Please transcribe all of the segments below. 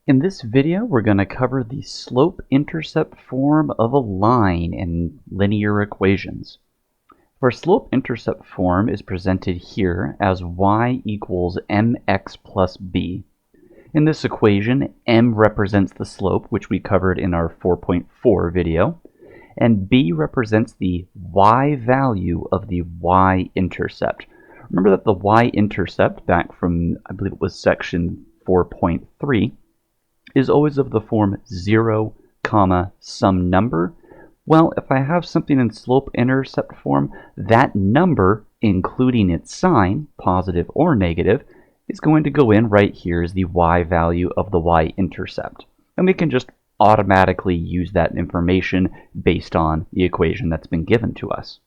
In this video, we're going to cover the slope-intercept form of a line in linear equations. Our slope-intercept form is presented here as y equals mx plus b. In this equation, m represents the slope, which we covered in our 4.4 video, and b represents the y value of the y-intercept. Remember that the y-intercept, back from, I believe it was section 4.3, is always of the form 0, comma, some number. Well, if I have something in slope-intercept form, that number, including its sign, positive or negative, is going to go in right here as the y value of the y-intercept. And we can just automatically use that information based on the equation that's been given to us.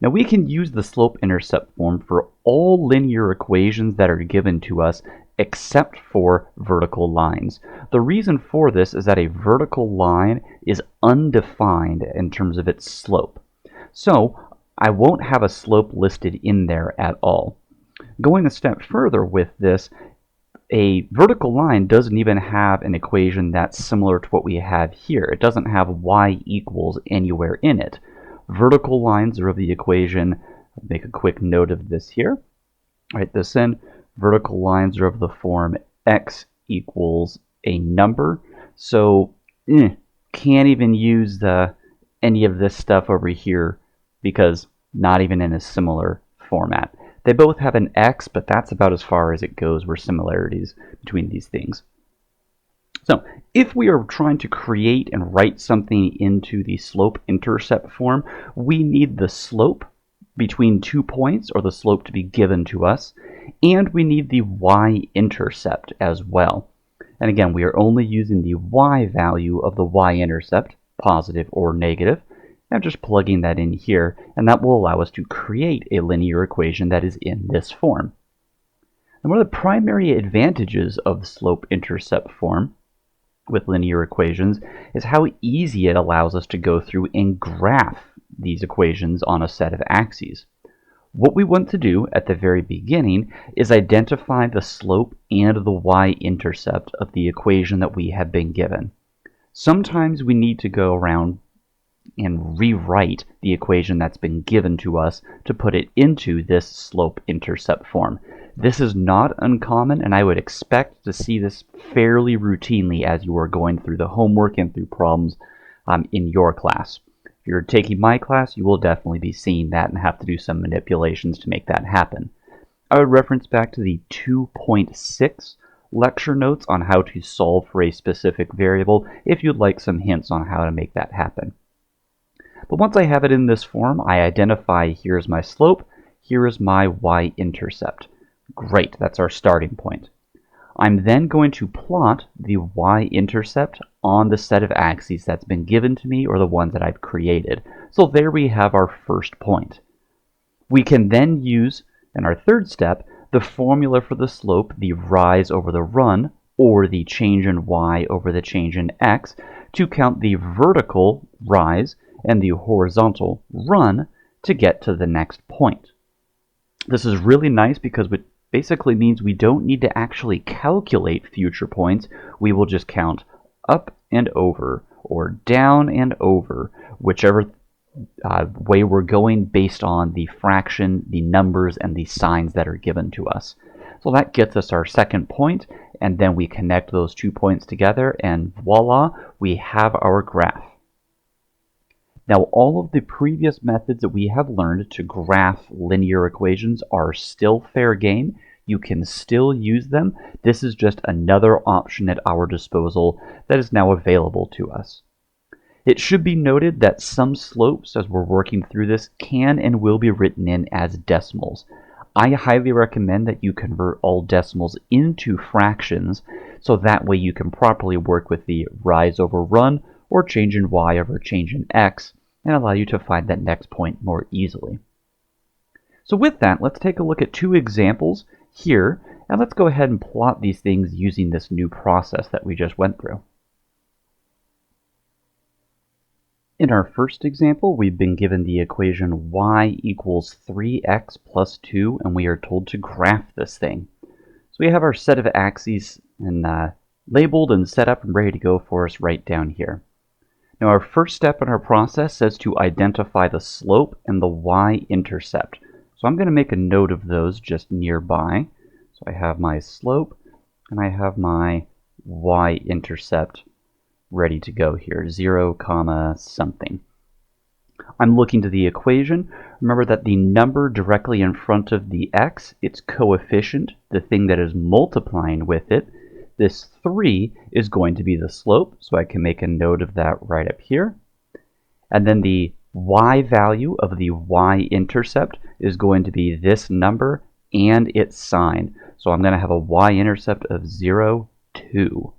Now we can use the slope-intercept form for all linear equations that are given to us except for vertical lines. The reason for this is that a vertical line is undefined in terms of its slope. So I won't have a slope listed in there at all. Going a step further with this, a vertical line doesn't even have an equation that's similar to what we have here. It doesn't have y equals anywhere in it. Vertical lines are of the equation, I'll make a quick note of this here, write this in, vertical lines are of the form x equals a number, so can't even use any of this stuff over here because not even in a similar format. They both have an x, but that's about as far as it goes with similarities between these things. So if we are trying to create and write something into the slope-intercept form, we need the slope between 2 points, or the slope to be given to us, and we need the y-intercept as well. And again, we are only using the y value of the y-intercept, positive or negative. I'm just plugging that in here, and that will allow us to create a linear equation that is in this form. And one of the primary advantages of the slope-intercept form with linear equations is how easy it allows us to go through and graph these equations on a set of axes. What we want to do at the very beginning is identify the slope and the y-intercept of the equation that we have been given. Sometimes we need to go around and rewrite the equation that's been given to us to put it into this slope-intercept form. This is not uncommon, and I would expect to see this fairly routinely as you are going through the homework and through problems in your class. If you're taking my class, you will definitely be seeing that and have to do some manipulations to make that happen. I would reference back to the 2.6 lecture notes on how to solve for a specific variable if you'd like some hints on how to make that happen. But once I have it in this form, I identify here's my slope, here is my y-intercept. Great, that's our starting point. I'm then going to plot the y-intercept on the set of axes that's been given to me, or the ones that I've created. So there we have our first point. We can then use, in our third step, the formula for the slope, the rise over the run, or the change in y over the change in x, to count the vertical rise and the horizontal run to get to the next point. This is really nice because it basically means we don't need to actually calculate future points. We will just count up and over, or down and over, whichever way we're going based on the fraction, the numbers, and the signs that are given to us. So that gets us our second point, and then we connect those 2 points together, and voila, we have our graph. Now, all of the previous methods that we have learned to graph linear equations are still fair game. You can still use them. This is just another option at our disposal that is now available to us. It should be noted that some slopes, as we're working through this, can and will be written in as decimals. I highly recommend that you convert all decimals into fractions, so that way you can properly work with the rise over run, or change in y over change in x, and allow you to find that next point more easily. So with that, let's take a look at 2 examples here, and let's go ahead and plot these things using this new process that we just went through. In our first example, we've been given the equation y equals 3x plus 2, and we are told to graph this thing. So we have our set of axes, and labeled and set up and ready to go for us right down here. Now our first step in our process says to identify the slope and the y-intercept. So I'm going to make a note of those just nearby. So I have my slope and I have my y-intercept ready to go here, 0, comma something. I'm looking to the equation. Remember that the number directly in front of the x, its coefficient, the thing that is multiplying with it, this 3 is going to be the slope, so I can make a note of that right up here. And then the y value of the y-intercept is going to be this number and its sign. So I'm going to have a y-intercept of 0, 2.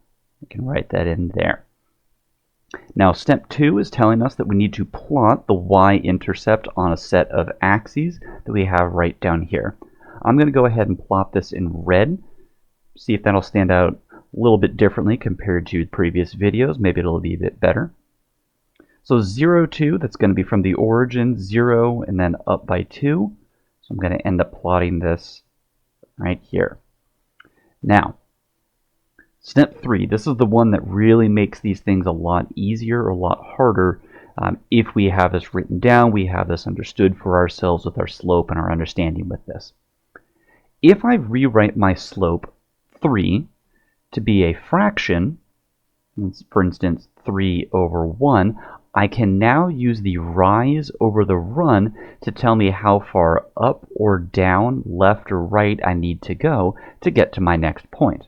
I can write that in there. Now step 2 is telling us that we need to plot the y-intercept on a set of axes that we have right down here. I'm going to go ahead and plot this in red, see if that'll stand out a little bit differently compared to previous videos. Maybe it'll be a bit better. So 0, 2, that's going to be from the origin, 0, and then up by 2. So I'm going to end up plotting this right here. Now, step 3, this is the one that really makes these things a lot easier or a lot harder. If we have this written down, we have this understood for ourselves with our slope and our understanding with this. If I rewrite my slope 3 to be a fraction, for instance 3 over 1, I can now use the rise over the run to tell me how far up or down, left or right I need to go to get to my next point.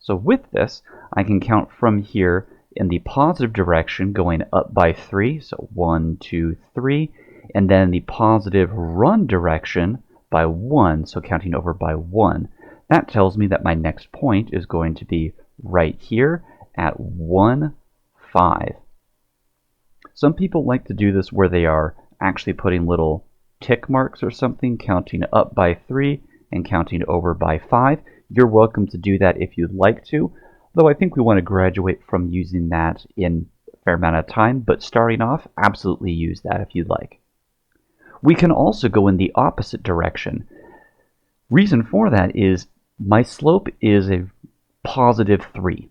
So with this, I can count from here in the positive direction going up by 3, so 1, 2, 3, and then the positive run direction by 1, so counting over by 1. That tells me that my next point is going to be right here at 1, 5. Some people like to do this where they are actually putting little tick marks or something, counting up by 3 and counting over by 5. You're welcome to do that if you'd like to, though I think we want to graduate from using that in a fair amount of time, but starting off, absolutely use that if you'd like. We can also go in the opposite direction. Reason for that is my slope is a positive 3.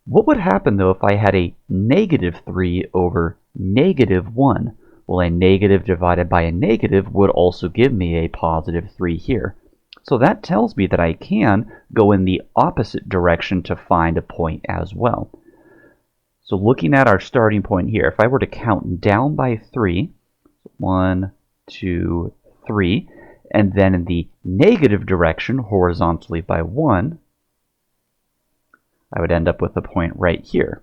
What would happen though if I had a negative 3 over negative 1? Well, a negative divided by a negative would also give me a positive 3 here. So that tells me that I can go in the opposite direction to find a point as well. So looking at our starting point here, if I were to count down by 3, 1, 2, 3, and then in the negative direction horizontally by 1, I would end up with a point right here.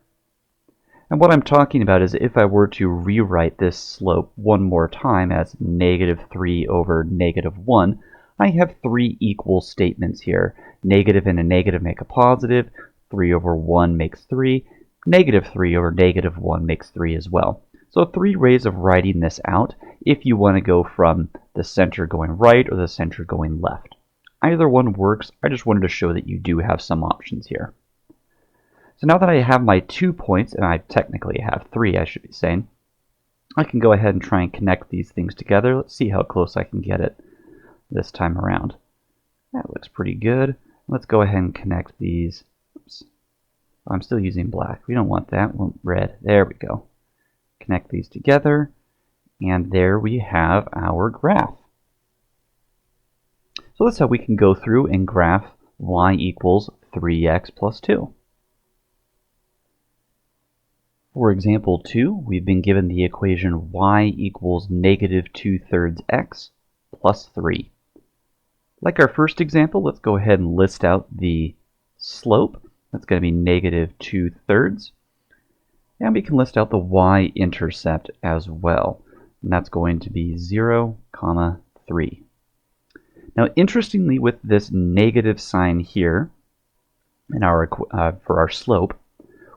And what I'm talking about is if I were to rewrite this slope one more time as negative 3 over negative 1, I have 3 equal statements here. Negative and a negative make a positive, 3 over 1 makes 3, negative 3 over negative 1 makes 3 as well. So 3 ways of writing this out if you want to go from the center going right or the center going left. Either one works. I just wanted to show that you do have some options here. So now that I have my 2 points, and I technically have 3, I should be saying, I can go ahead and try and connect these things together. Let's see how close I can get it this time around. That looks pretty good. Let's go ahead and connect these. Oops. I'm still using black. We don't want that. We want red. There we go. Connect these together, and there we have our graph. So that's how we can go through and graph y equals 3x plus 2. For example 2, we've been given the equation y equals negative 2/3 x plus 3. Like our first example, let's go ahead and list out the slope. That's going to be negative 2/3. And we can list out the y-intercept as well. And that's going to be 0, 3. Now, interestingly, with this negative sign here in our for our slope,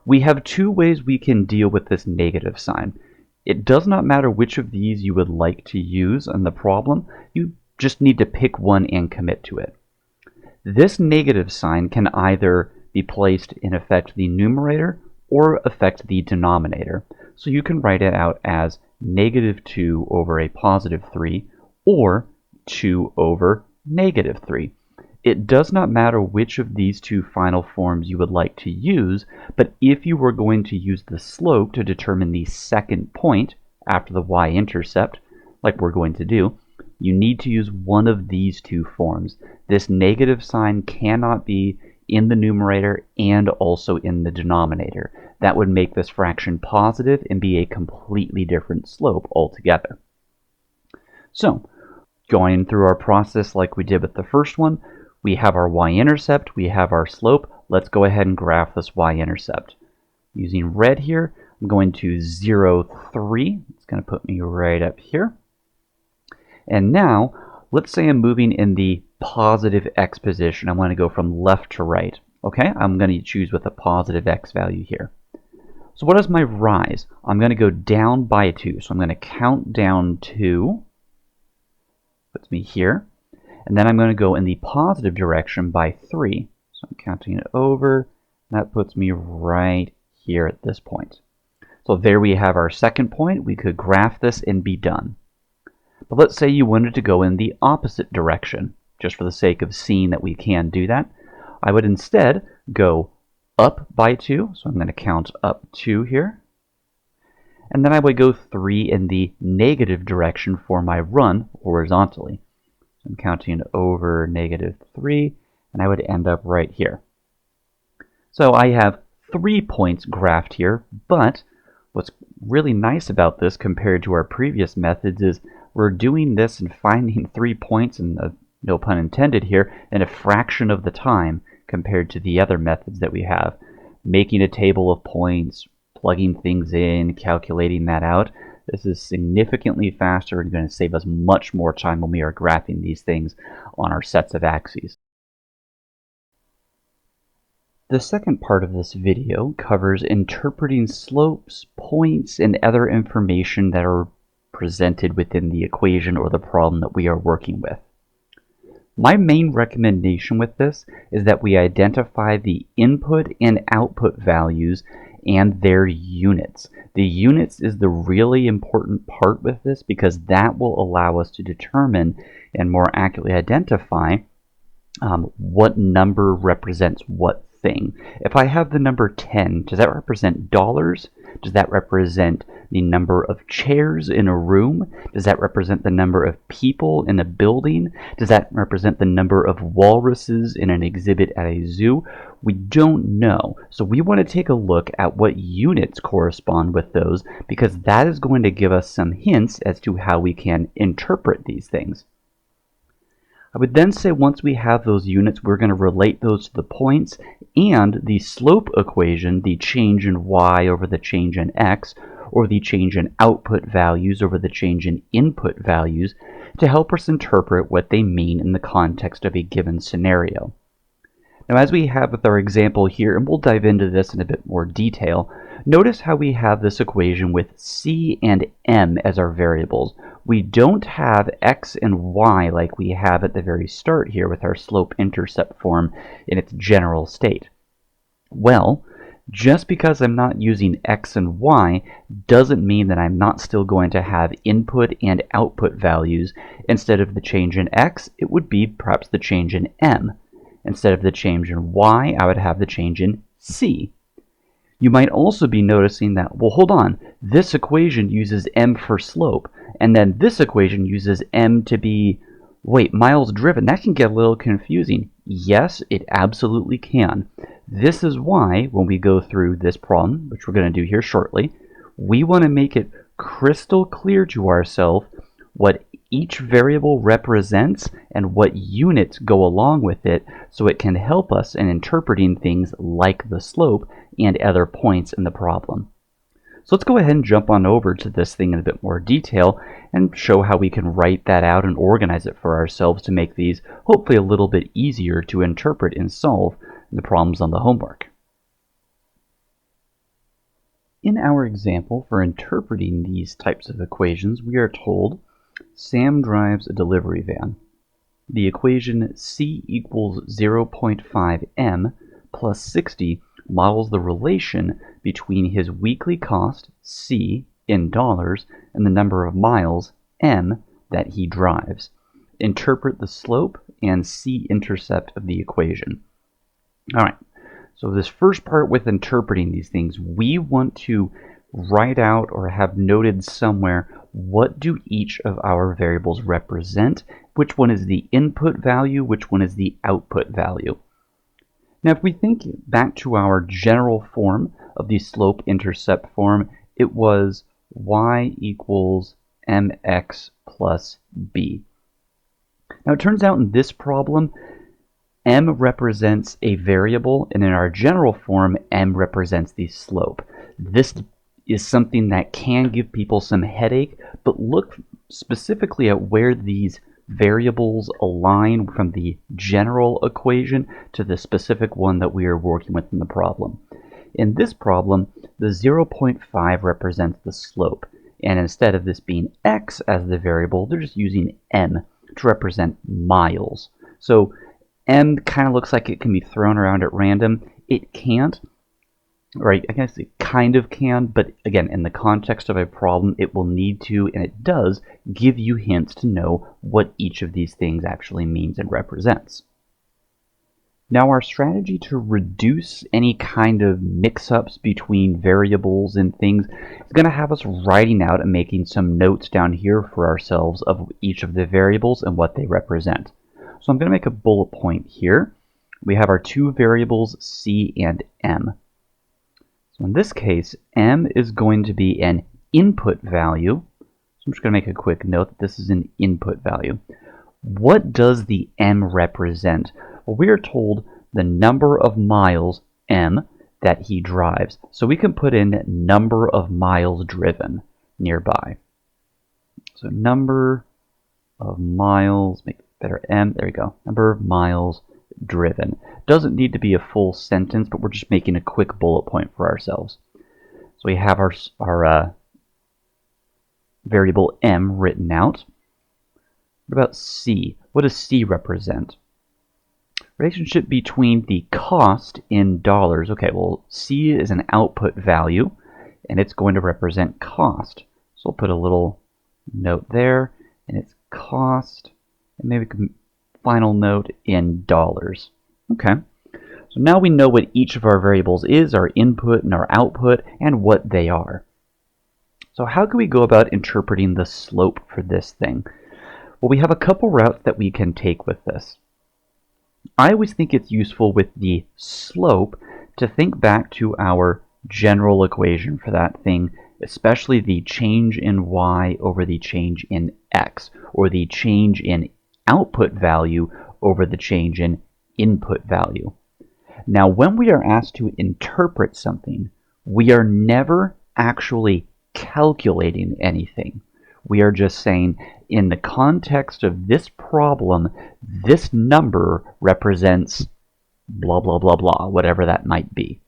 we have 2 ways we can deal with this negative sign. It does not matter which of these you would like to use in the problem. You just need to pick one and commit to it. This negative sign can either be placed in effect the numerator or affect the denominator. So you can write it out as negative 2 over a positive 3 or 2 over negative 3. It does not matter which of these two final forms you would like to use, but if you were going to use the slope to determine the second point after the y-intercept, like we're going to do, you need to use one of these two forms. This negative sign cannot be in the numerator and also in the denominator. That would make this fraction positive and be a completely different slope altogether. So, going through our process like we did with the first one, we have our y-intercept, we have our slope. Let's go ahead and graph this y-intercept. Using red here, I'm going to 0, 3. It's going to put me right up here. And now, let's say I'm moving in the positive x position. I want to go from left to right. Okay, I'm going to choose with a positive x value here. So what is my rise? I'm going to go down by 2. So I'm going to count down 2. Puts me here. And then I'm going to go in the positive direction by 3. So I'm counting it over. That puts me right here at this point. So there we have our second point. We could graph this and be done. But let's say you wanted to go in the opposite direction. Just for the sake of seeing that we can do that, I would instead go up by 2. So I'm going to count up 2 here. And then I would go 3 in the negative direction for my run horizontally. I'm counting over -3, and I would end up right here. So I have 3 points graphed here, but what's really nice about this compared to our previous methods is we're doing this and finding 3 points, and no pun intended here, in a fraction of the time compared to the other methods that we have. Making a table of points, plugging things in, calculating that out. This is significantly faster and going to save us much more time when we are graphing these things on our sets of axes. The second part of this video covers interpreting slopes, points, and other information that are presented within the equation or the problem that we are working with. My main recommendation with this is that we identify the input and output values and their units. The units is the really important part with this because that will allow us to determine and more accurately identify what number represents what thing. If I have the number 10, does that represent dollars? Does that represent the number of chairs in a room? Does that represent the number of people in a building? Does that represent the number of walruses in an exhibit at a zoo? We don't know. So we want to take a look at what units correspond with those because that is going to give us some hints as to how we can interpret these things. I would then say once we have those units, we're going to relate those to the points and the slope equation, the change in y over the change in x, or the change in output values over the change in input values, to help us interpret what they mean in the context of a given scenario. Now, as we have with our example here, and we'll dive into this in a bit more detail, notice how we have this equation with c and m as our variables. We don't have x and y like we have at the very start here with our slope-intercept form in its general state. Well, just because I'm not using x and y doesn't mean that I'm not still going to have input and output values. Instead of the change in x, it would be perhaps the change in m. Instead of the change in y, I would have the change in c. You might also be noticing that, well, hold on, this equation uses m for slope, and then this equation uses m to be, wait, miles driven. That can get a little confusing. Yes, it absolutely can. This is why, when we go through this problem, which we're going to do here shortly, we want to make it crystal clear to ourselves what each variable represents and what units go along with it, so it can help us in interpreting things like the slope and other points in the problem. So let's go ahead and jump on over to this thing in a bit more detail and show how we can write that out and organize it for ourselves to make these hopefully a little bit easier to interpret and solve the problems on the homework. In our example for interpreting these types of equations, we are told Sam drives a delivery van. The equation C equals 0.5 m plus 60 models the relation between his weekly cost, C, in dollars, and the number of miles, m, that he drives. interpret the slope and c-intercept of the equation. All right, so this first part with interpreting these things, we want to write out or have noted somewhere what do each of our variables represent, which one is the input value, which one is the output value. Now if we think back to our general form of the slope-intercept form, it was y equals mx plus b. Now it turns out in this problem, m represents a variable, and in our general form, m represents the slope. This is something that can give people some headache, but look specifically at where these variables align from the general equation to the specific one that we are working with in the problem. In this problem, the 0.5 represents the slope, and instead of this being x as the variable, they're just using m to represent miles. So m kind of looks like it can be thrown around at random. It can't. Right, I guess it kind of can, but again, in the context of a problem, it will need to, and it does, give you hints to know what each of these things actually means and represents. Now, our strategy to reduce any kind of mix-ups between variables and things is going to have us writing out and making some notes down here for ourselves of each of the variables and what they represent. So I'm going to make a bullet point here. We have our two variables, c and m. So in this case, m is going to be an input value. So I'm just going to make a quick note that this is an input value. What does the m represent? Well, we are told the number of miles, m, that he drives. So we can put in number of miles driven nearby. So number of miles, make it better, m, there we go. Number of miles driven. Doesn't need to be a full sentence, but we're just making a quick bullet point for ourselves. So we have our variable m written out. What about c? What does c represent? Relationship between the cost in dollars. Okay, well, c is an output value, and it's going to represent cost. So I'll put a little note there, and it's cost, and maybe a final note in dollars. Okay, so now we know what each of our variables is, our input and our output, and what they are. So how can we go about interpreting the slope for this thing? Well, we have a couple routes that we can take with this. I always think it's useful with the slope to think back to our general equation for that thing, especially the change in y over the change in x, or the change in output value over the change in input value. Now, when we are asked to interpret something, we are never actually calculating anything. We are just saying, in the context of this problem, this number represents blah, blah, blah, blah, whatever that might be.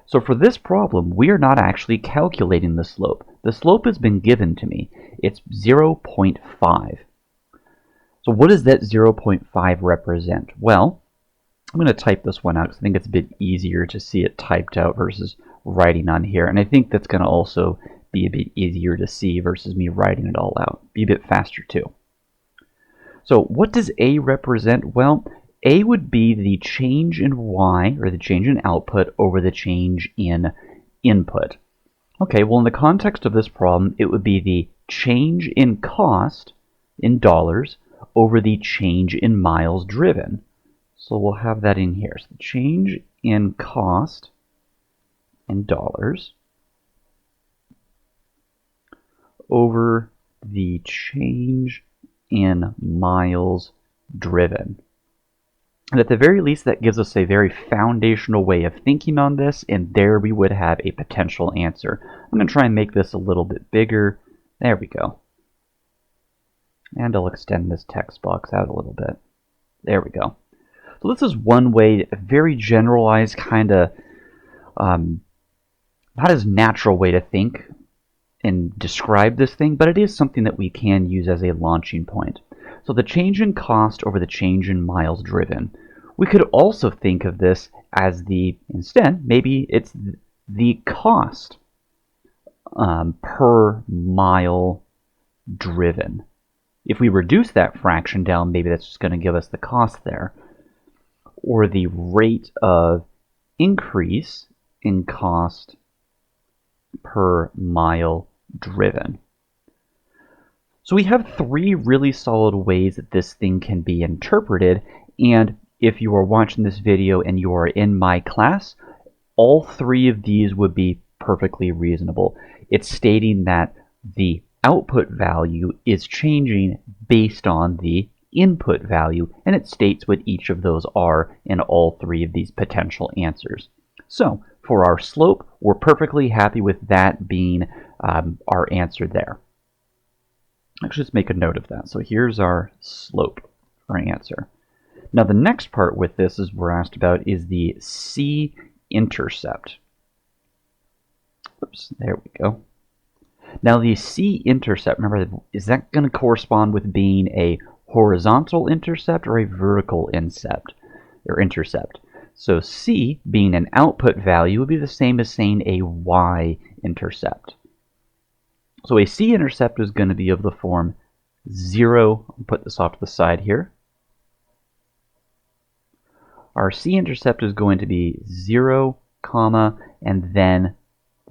So for this problem, we are not actually calculating the slope. The slope has been given to me. It's 0.5. So what does that 0.5 represent? Well, I'm going to type this one out because I think it's a bit easier to see it typed out versus writing on here. And I think that's going to also be a bit easier to see versus me writing it all out. Be a bit faster too. So what does A represent? Well, A would be the change in Y, or the change in output, over the change in input. Okay, well in the context of this problem, it would be the change in cost in dollars over the change in miles driven. So we'll have that in here. So the change in cost in dollars over the change in miles driven. And at the very least, that gives us a very foundational way of thinking on this, and there we would have a potential answer. I'm going to try and make this a little bit bigger. There we go. And I'll extend this text box out a little bit. There we go. So this is one way, a very generalized kind of, not as natural way to think and describe this thing, but it is something that we can use as a launching point. So the change in cost over the change in miles driven. We could also think of this as instead, maybe it's the cost per mile driven. If we reduce that fraction down, maybe that's just going to give us the cost there, or the rate of increase in cost per mile driven. So we have three really solid ways that this thing can be interpreted, and if you are watching this video and you are in my class, all three of these would be perfectly reasonable. It's stating that the output value is changing based on the input value, and it states what each of those are in all three of these potential answers. So for our slope, we're perfectly happy with that being our answer there. Let's just make a note of that. So here's our slope for an answer. Now the next part with this is we're asked about is the c-intercept. Oops, there we go. Now the c-intercept, remember, is that going to correspond with being a horizontal intercept or a vertical intercept? So c being an output value would be the same as saying a y-intercept. So a c-intercept is going to be of the form 0, I'll put this off to the side here. Our c-intercept is going to be 0, comma, and then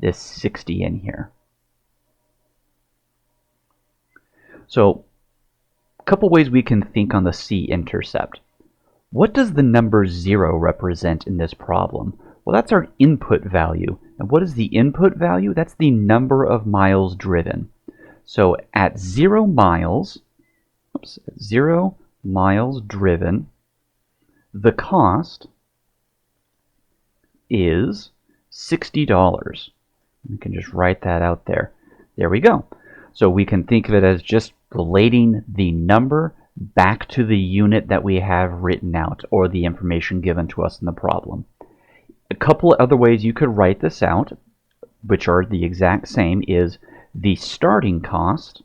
this 60 in here. So a couple ways we can think on the c-intercept. What does the number 0 represent in this problem? Well, that's our input value. And what is the input value? That's the number of miles driven. So at 0 miles, at 0 miles driven, the cost is $60. We can just write that out there. There we go. So we can think of it as just relating the number back to the unit that we have written out, or the information given to us in the problem. A couple of other ways you could write this out, which are the exact same, is the starting cost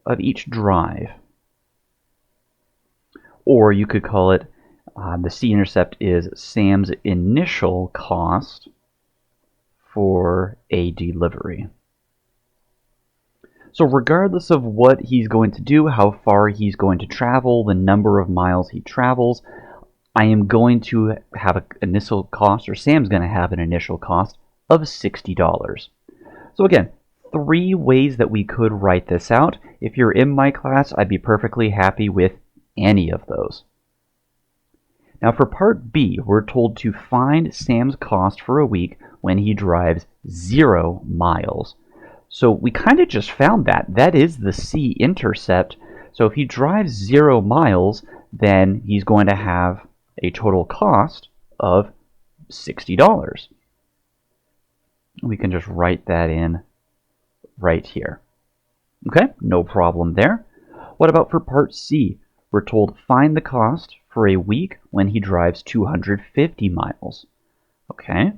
of each drive. Or you could call it, the c-intercept is Sam's initial cost for a delivery. So regardless of what he's going to do, how far he's going to travel, the number of miles he travels, I am going to have an initial cost, or Sam's going to have an initial cost of $60. So again, three ways that we could write this out. If you're in my class, I'd be perfectly happy with any of those. Now for part B, we're told to find Sam's cost for a week when he drives 0 miles. So we kind of just found that. That is the c-intercept. So if he drives 0 miles, then he's going to have a total cost of $60. We can just write that in right here. Okay, no problem there. What about for part C? We're told find the cost for a week when he drives 250 miles. Okay,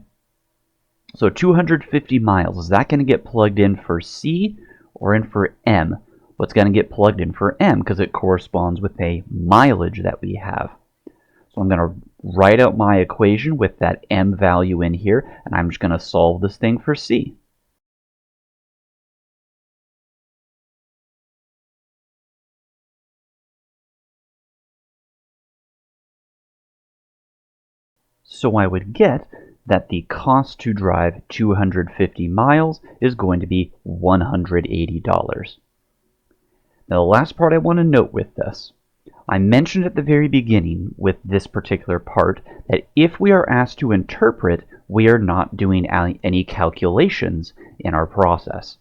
so 250 miles, is that going to get plugged in for C or in for M? What's going to get plugged in for M because it corresponds with a mileage that we have. So I'm going to write out my equation with that M value in here, and I'm just going to solve this thing for C. So I would get that the cost to drive 250 miles is going to be $180. Now the last part I want to note with this, I mentioned at the very beginning with this particular part that if we are asked to interpret, we are not doing any calculations in our process.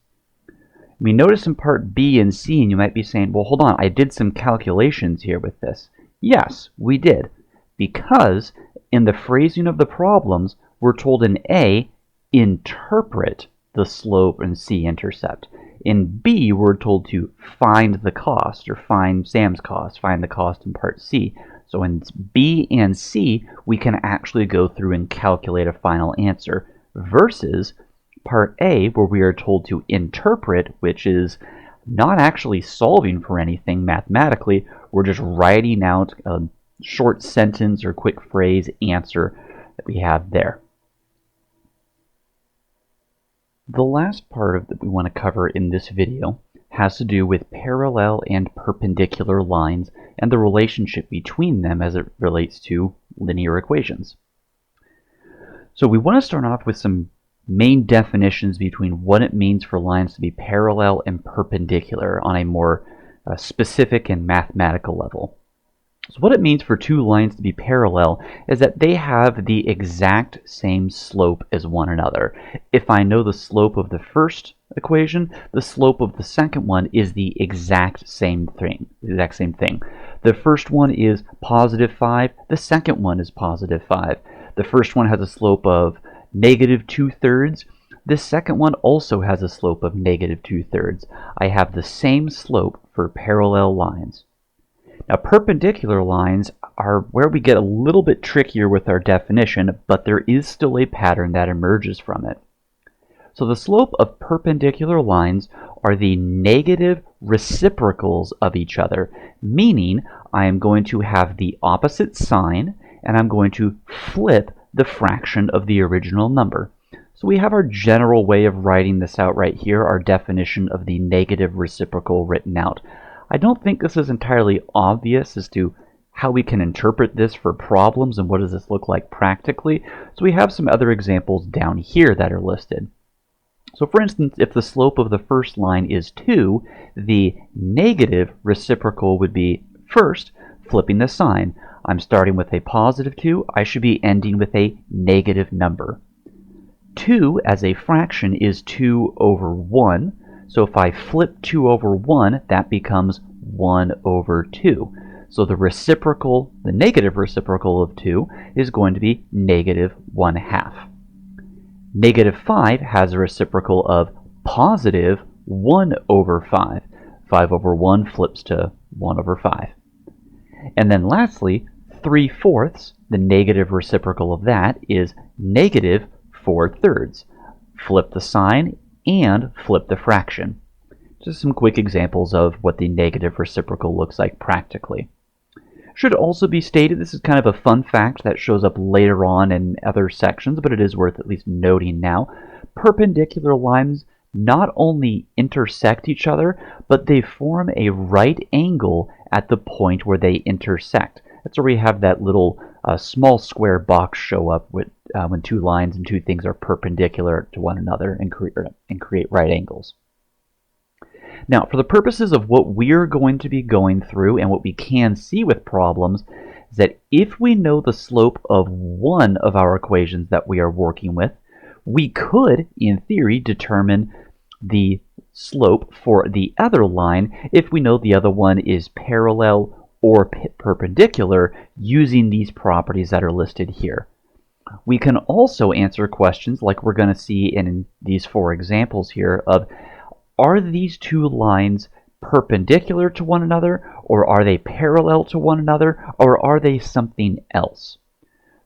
We notice in part B and C, and you might be saying, well, hold on, I did some calculations here with this. Yes, we did, because in the phrasing of the problems, we're told in A, interpret the slope and c-intercept. In B, we're told to find the cost, or find Sam's cost, find the cost in part C. So in B and C, we can actually go through and calculate a final answer, versus part A, where we are told to interpret, which is not actually solving for anything mathematically. We're just writing out a short sentence or quick phrase answer that we have there. The last part that we want to cover in this video has to do with parallel and perpendicular lines and the relationship between them as it relates to linear equations. So we want to start off with some main definitions between what it means for lines to be parallel and perpendicular on a more specific and mathematical level. So what it means for two lines to be parallel is that they have the exact same slope as one another. If I know the slope of the first equation, the slope of the second one is the exact same thing. The first one is positive 5, the second one is positive 5. The first one has a slope of negative 2/3. The second one also has a slope of negative 2/3. I have the same slope for parallel lines. Now, perpendicular lines are where we get a little bit trickier with our definition, but there is still a pattern that emerges from it. So the slope of perpendicular lines are the negative reciprocals of each other, meaning I am going to have the opposite sign, and I'm going to flip the fraction of the original number. So we have our general way of writing this out right here, our definition of the negative reciprocal written out. I don't think this is entirely obvious as to how we can interpret this for problems and what does this look like practically. So we have some other examples down here that are listed. So for instance, if the slope of the first line is 2, the negative reciprocal would be first flipping the sign. I'm starting with a positive 2, I should be ending with a negative number. 2 as a fraction is 2 over 1. So if I flip 2 over 1, that becomes 1 over 2. So the reciprocal, the negative reciprocal of 2 is going to be negative 1/2. Negative 5 has a reciprocal of positive 1 over 5. 5 over 1 flips to 1 over 5. And then lastly, 3/4, the negative reciprocal of that is negative 4/3. Flip the sign and flip the fraction. Just some quick examples of what the negative reciprocal looks like practically. Should also be stated, this is kind of a fun fact that shows up later on in other sections, but it is worth at least noting now. Perpendicular lines not only intersect each other, but they form a right angle at the point where they intersect. That's where we have that little small square box show up with, when two lines and two things are perpendicular to one another and create right angles. Now, for the purposes of what we're going to be going through and what we can see with problems, is that if we know the slope of one of our equations that we are working with, we could, in theory, determine the slope for the other line if we know the other one is parallel or perpendicular using these properties that are listed here. We can also answer questions like we're going to see in these 4 examples here of, are these two lines perpendicular to one another, or are they parallel to one another, or are they something else?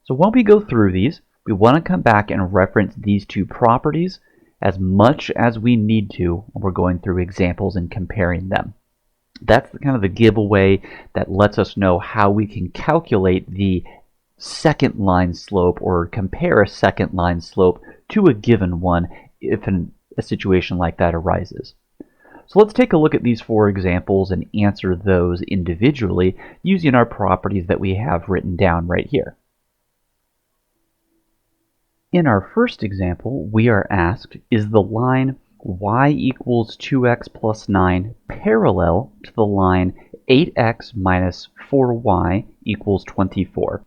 So when we go through these, we want to come back and reference these 2 properties as much as we need to when we're going through examples and comparing them. That's kind of the giveaway that lets us know how we can calculate the second line slope or compare a second line slope to a given one if a situation like that arises. So let's take a look at these 4 examples and answer those individually using our properties that we have written down right here. In our first example, we are asked, is the line y equals 2x plus 9 parallel to the line 8x minus 4y equals 24?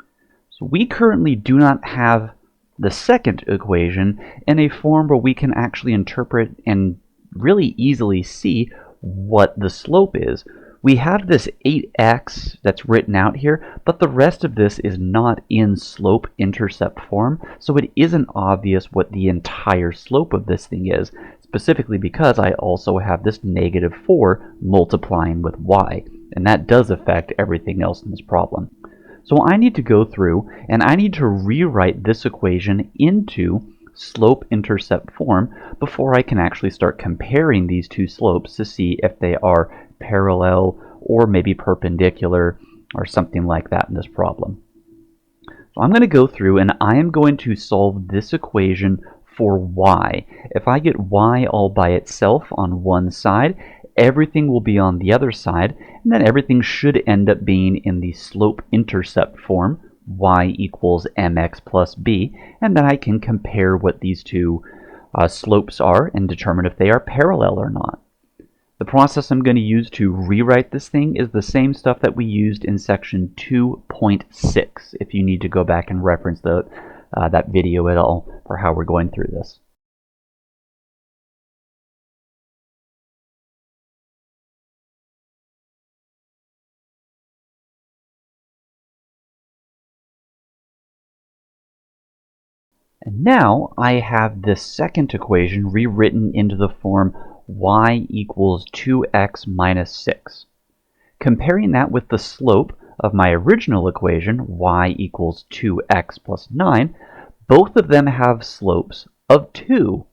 So we currently do not have the second equation in a form where we can actually interpret and really easily see what the slope is. We have this 8x that's written out here, but the rest of this is not in slope-intercept form, so it isn't obvious what the entire slope of this thing is, specifically because I also have this negative 4 multiplying with y, and that does affect everything else in this problem. So I need to go through and I need to rewrite this equation into slope-intercept form before I can actually start comparing these 2 slopes to see if they are parallel or maybe perpendicular or something like that in this problem. So I'm going to go through and I am going to solve this equation for y. If I get y all by itself on one side, everything will be on the other side, and then everything should end up being in the slope-intercept form, y equals mx plus b, and then I can compare what these two slopes are and determine if they are parallel or not. The process I'm going to use to rewrite this thing is the same stuff that we used in section 2.6, if you need to go back and reference that video at all for how we're going through this. And now I have this second equation rewritten into the form y equals 2x minus 6. Comparing that with the slope of my original equation, y equals 2x plus 9, both of them have slopes of 2.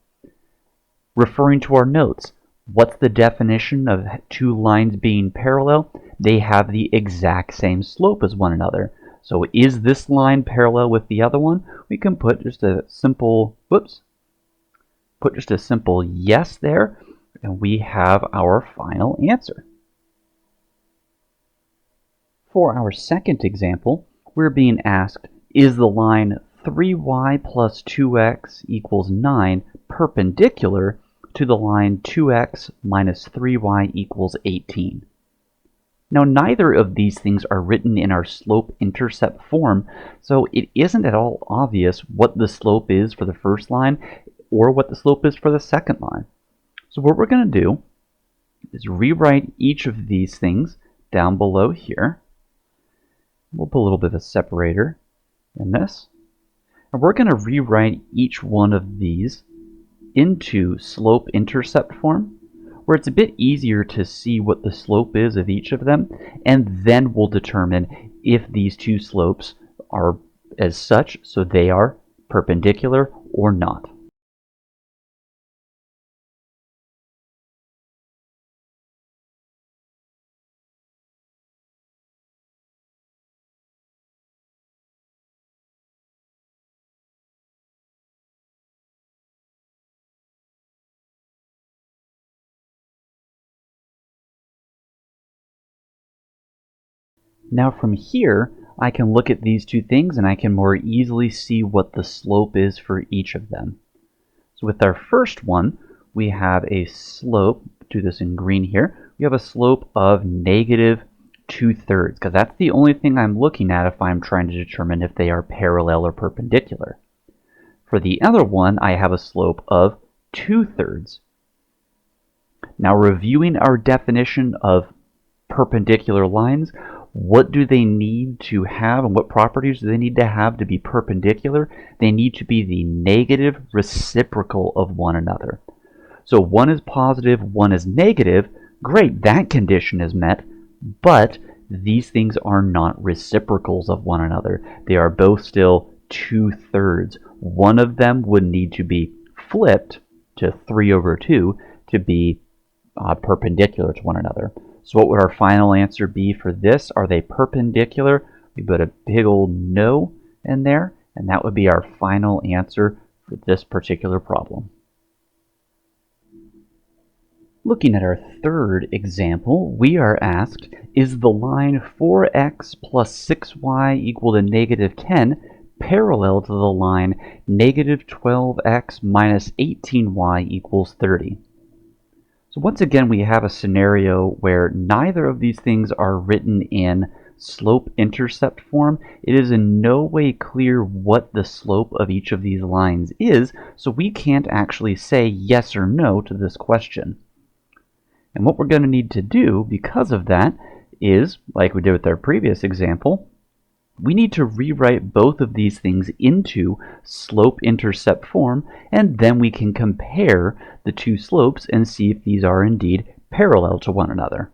Referring to our notes, what's the definition of two lines being parallel? They have the exact same slope as one another. So is this line parallel with the other one? We can put just a simple, yes there, and we have our final answer. For our second example, we're being asked, is the line 3y plus 2x equals 9 perpendicular to the line 2x minus 3y equals 18? Now, neither of these things are written in our slope-intercept form, so it isn't at all obvious what the slope is for the first line or what the slope is for the second line. So what we're going to do is rewrite each of these things down below here. We'll put a little bit of a separator in this. And we're going to rewrite each one of these into slope-intercept form, where it's a bit easier to see what the slope is of each of them, and then we'll determine if these two slopes are as such, so they are perpendicular or not. Now from here, I can look at these two things and I can more easily see what the slope is for each of them. So with our first one, we have a slope, do this in green here, we have a slope of negative 2/3, because that's the only thing I'm looking at if I'm trying to determine if they are parallel or perpendicular. For the other one, I have a slope of 2/3. Now reviewing our definition of perpendicular lines, what do they need to have and what properties do they need to have to be perpendicular? They need to be the negative reciprocal of one another. So one is positive, one is negative. Great, that condition is met, but these things are not reciprocals of one another. They are both still 2/3. One of them would need to be flipped to 3/2 to be perpendicular to one another. So what would our final answer be for this? Are they perpendicular? We put a big old no in there, and that would be our final answer for this particular problem. Looking at our third example, we are asked, is the line 4x plus 6y equal to negative 10 parallel to the line negative 12x minus 18y equals 30? So once again, we have a scenario where neither of these things are written in slope-intercept form. It is in no way clear what the slope of each of these lines is, so we can't actually say yes or no to this question. And what we're going to need to do because of that is, like we did with our previous example, we need to rewrite both of these things into slope-intercept form, and then we can compare the two slopes and see if these are indeed parallel to one another.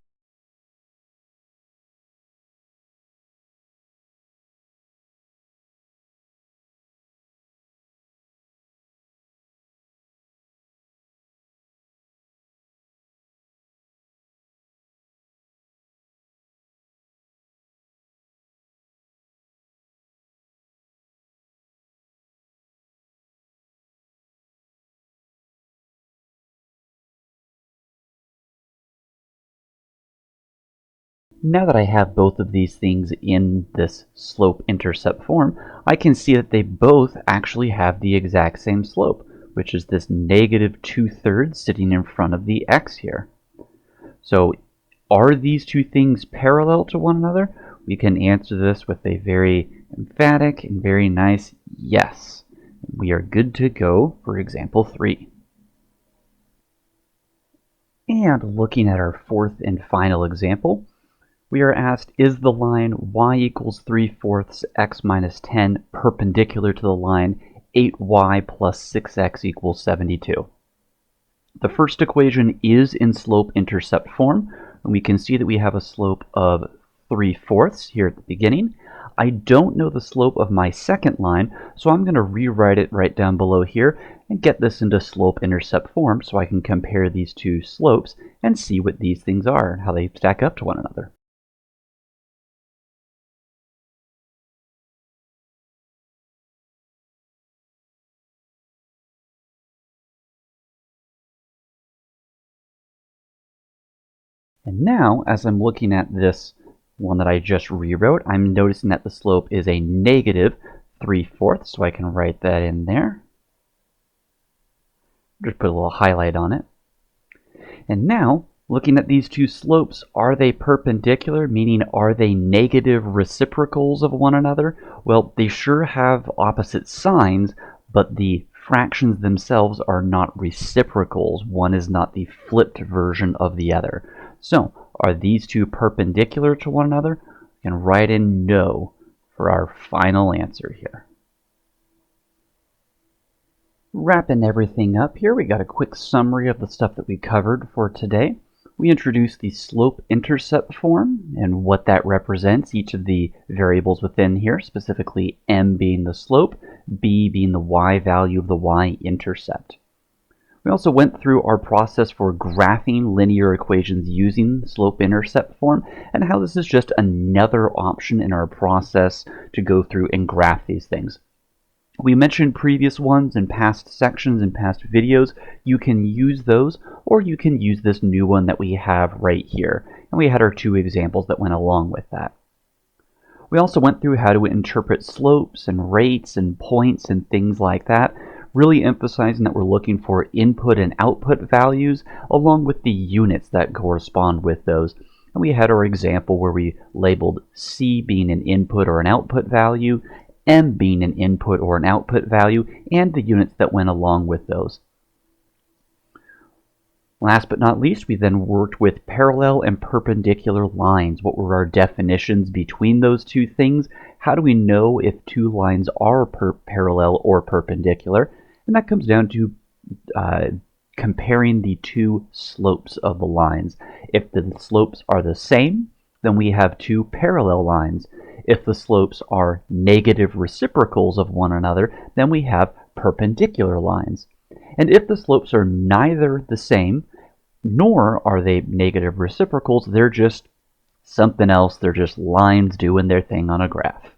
Now that I have both of these things in this slope-intercept form, I can see that they both actually have the exact same slope, which is this negative 2/3 sitting in front of the x here. So are these two things parallel to one another? We can answer this with a very emphatic and very nice yes. We are good to go for example 3. And looking at our fourth and final example, we are asked, is the line y equals 3/4 x minus 10 perpendicular to the line 8y plus 6x equals 72? The first equation is in slope-intercept form, and we can see that we have a slope of 3/4 here at the beginning. I don't know the slope of my second line, so I'm going to rewrite it right down below here and get this into slope-intercept form so I can compare these two slopes and see what these things are and how they stack up to one another. And now, as I'm looking at this one that I just rewrote, I'm noticing that the slope is a negative 3/4, so I can write that in there. Just put a little highlight on it. And now, looking at these two slopes, are they perpendicular, meaning are they negative reciprocals of one another? Well, they sure have opposite signs, but the fractions themselves are not reciprocals. One is not the flipped version of the other. So, are these two perpendicular to one another? We can write in no for our final answer here. Wrapping everything up here, we got a quick summary of the stuff that we covered for today. We introduced the slope-intercept form and what that represents, each of the variables within here, specifically m being the slope, b being the y value of the y-intercept. We also went through our process for graphing linear equations using slope-intercept form and how this is just another option in our process to go through and graph these things. We mentioned previous ones in past sections and past videos. You can use those, or you can use this new one that we have right here. And we had our two examples that went along with that. We also went through how to interpret slopes and rates and points and things like that, really emphasizing that we're looking for input and output values along with the units that correspond with those. And we had our example where we labeled C being an input or an output value, M being an input or an output value, and the units that went along with those. Last but not least, we then worked with parallel and perpendicular lines. What were our definitions between those two things? How do we know if two lines are parallel or perpendicular? And that comes down to comparing the two slopes of the lines. If the slopes are the same, then we have two parallel lines. If the slopes are negative reciprocals of one another, then we have perpendicular lines. And if the slopes are neither the same, nor are they negative reciprocals, they're just something else. They're just lines doing their thing on a graph.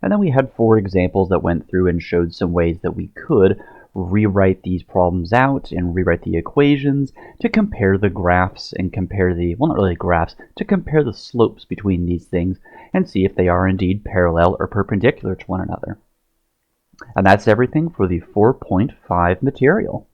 And then we had 4 examples that went through and showed some ways that we could rewrite these problems out and rewrite the equations to compare the graphs and compare the, well, not really graphs, to compare the slopes between these things and see if they are indeed parallel or perpendicular to one another. And that's everything for the 4.5 material.